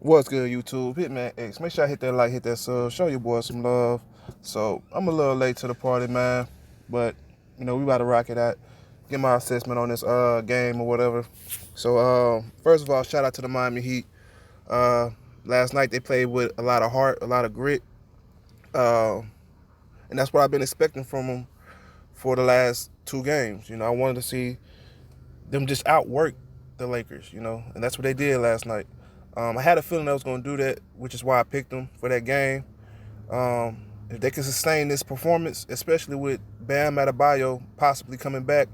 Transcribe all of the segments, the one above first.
What's good, YouTube? Hitman X. Make sure I hit that like, hit that sub, show your boy some love. So I'm a little late to the party, man, but we about to rock it out. Get my assessment on this game or whatever. So first of all, shout out to the Miami Heat. Uh, Last night they played with a lot of heart, a lot of grit, uh, and that's what I've been expecting from them for the last two games. I wanted to see them just outwork the Lakers, and that's what they did last night. I had a feeling I was going to do that, which is why I picked them for that game. If they can sustain this performance, especially with Bam Adebayo possibly coming back,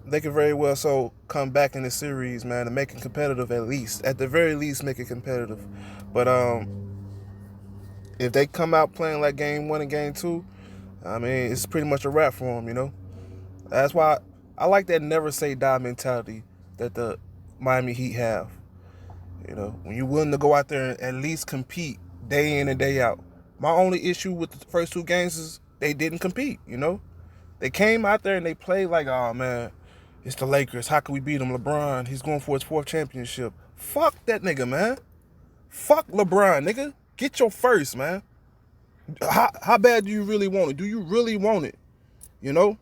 they could very well come back in this series, man, and make it competitive at least. At the very least, make it competitive. But if they come out playing like game one and game two, I mean, it's pretty much a wrap for them. That's why I like that never say die mentality that the Miami Heat have. When you're willing to go out there and at least compete day in and day out. My only issue with the first two games is they didn't compete. They came out there and they played like, oh man, it's the Lakers. How can we beat them? LeBron, he's going for his fourth championship. Fuck that nigga, man. Fuck LeBron, nigga. Get your first, man. How bad do you really want it? Do you really want it? You know?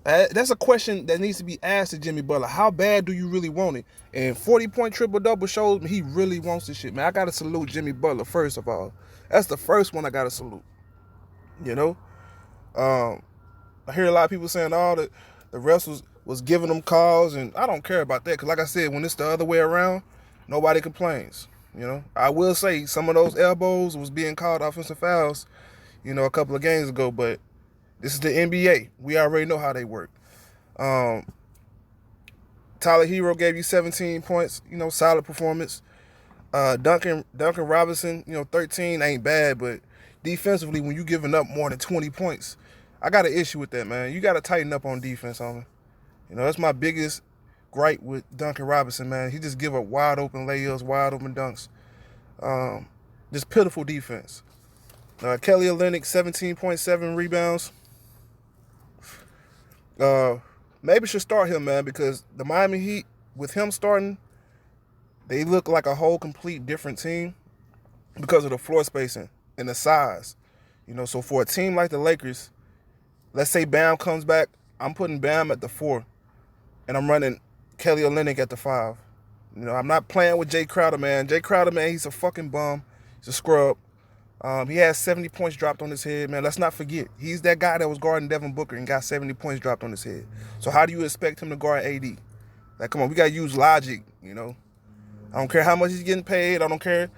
That's a question that needs to be asked to Jimmy Butler. How bad do you really want it? And 40-point triple-double shows me he really wants this shit, man. I got to salute Jimmy Butler, first of all. That's the first one I got to salute. You know? I hear a lot of people saying, oh, the refs was giving them calls, and I don't care about that. Because like I said, when it's the other way around, nobody complains. I will say some of those elbows was being called offensive fouls, a couple of games ago, but this is the NBA. We already know how they work. Tyler Hero gave you 17 points, solid performance. Duncan Robinson, 13 ain't bad, but defensively, when you giving up more than 20 points, I got an issue with that, man. You got to tighten up on defense, homie. That's my biggest gripe with Duncan Robinson, man. He just give up wide open layups, wide open dunks. Just pitiful defense. Kelly Olynyk, 17.7 rebounds. Maybe should start him, man, because the Miami Heat, with him starting, they look like a whole complete different team because of the floor spacing and the size. So for a team like the Lakers, let's say Bam comes back, I'm putting Bam at the 4, and I'm running Kelly Olynyk at the 5. I'm not playing with Jay Crowder, man. Jay Crowder, man, he's a fucking bum. He's a scrub. He has 70 points dropped on his head, man. Let's not forget. He's that guy that was guarding Devin Booker and got 70 points dropped on his head. So how do you expect him to guard AD? Like, come on, we got to use logic, I don't care how much he's getting paid. I don't care,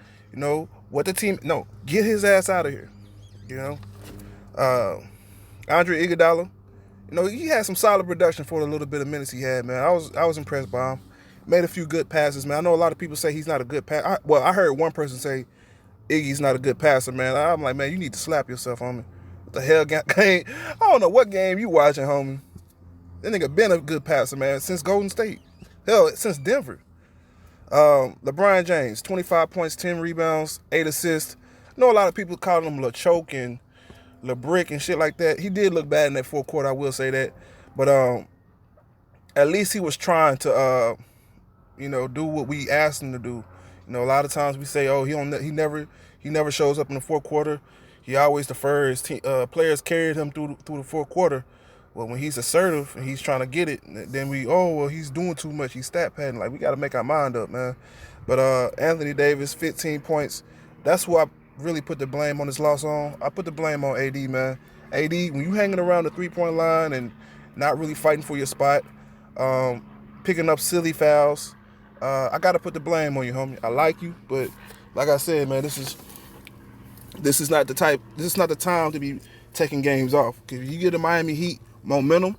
what the team... No, get his ass out of here, Andre Iguodala, he had some solid production for the little bit of minutes he had, man. I was impressed by him. Made a few good passes, man. I know a lot of people say he's not a good passer. I heard one person say Iggy's not a good passer, man. I'm like, man, you need to slap yourself, homie. What the hell game? I don't know what game you watching, homie. That nigga been a good passer, man, since Golden State. Hell, since Denver. LeBron James, 25 points, 10 rebounds, 8 assists. I know a lot of people calling him LeChoke and LeBrick and shit like that. He did look bad in that fourth quarter, I will say that. But at least he was trying to, do what we asked him to do. A lot of times we say, oh, he never shows up in the fourth quarter. He always defers. Players carried him through the fourth quarter. Well, when he's assertive and he's trying to get it, then he's doing too much. He's stat padding. Like, we got to make our mind up, man. But Anthony Davis, 15 points. That's who I really put the blame on this loss on. I put the blame on AD, man. AD, when you hanging around the three-point line and not really fighting for your spot, picking up silly fouls, I got to put the blame on you, homie. I like you, but like I said, man, this is not the time to be taking games off. If you get the Miami Heat momentum,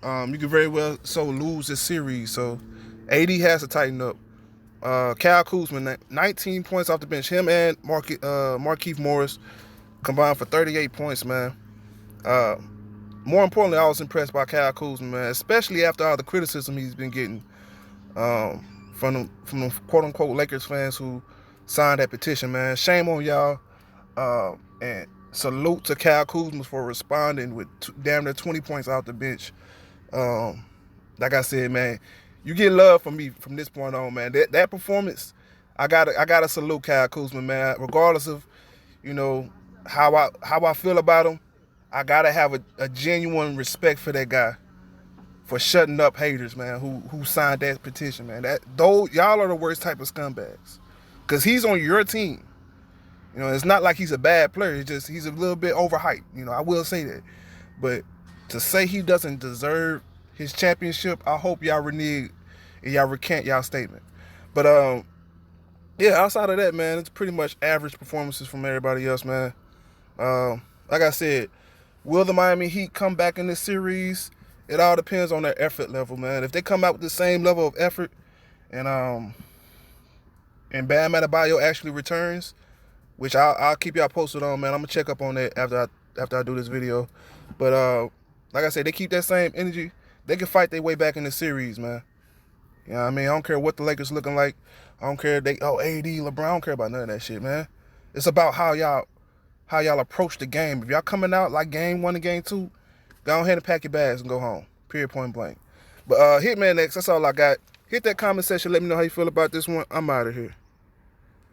you could very well lose this series. So AD has to tighten up. Kyle Kuzma, 19 points off the bench. Him and Markieff Morris combined for 38 points, man. More importantly, I was impressed by Kyle Kuzma, man, especially after all the criticism he's been getting from the quote-unquote Lakers fans who signed that petition, man. Shame on y'all. And salute to Kyle Kuzma for responding with damn near 20 points off the bench. Like I said, man, you get love from me from this point on, man. That performance, I gotta salute Kyle Kuzma, man. Regardless of, you know, how I feel about him, I gotta have a genuine respect for that guy for shutting up haters, man, who signed that petition, man. Y'all are the worst type of scumbags. Cause he's on your team. You know, it's not like he's a bad player. It's just he's a little bit overhyped. You know, I will say that. But to say he doesn't deserve his championship, I hope y'all renege and y'all recant y'all statement. But yeah, outside of that, man, it's pretty much average performances from everybody else, man. Like I said, will the Miami Heat come back in this series? It all depends on their effort level, man. If they come out with the same level of effort and Bam Adebayo actually returns, which I'll keep y'all posted on, man. I'm gonna check up on that after I do this video. But like I said, they keep that same energy. They can fight their way back in the series, man. You know what I mean? I don't care what the Lakers looking like. I don't care AD, LeBron. I don't care about none of that shit, man. It's about how y'all approach the game. If y'all coming out like game 1 and game 2, go ahead and pack your bags and go home. Period, point blank. But Hitman X, that's all I got. Hit that comment section. Let me know how you feel about this one. I'm out of here.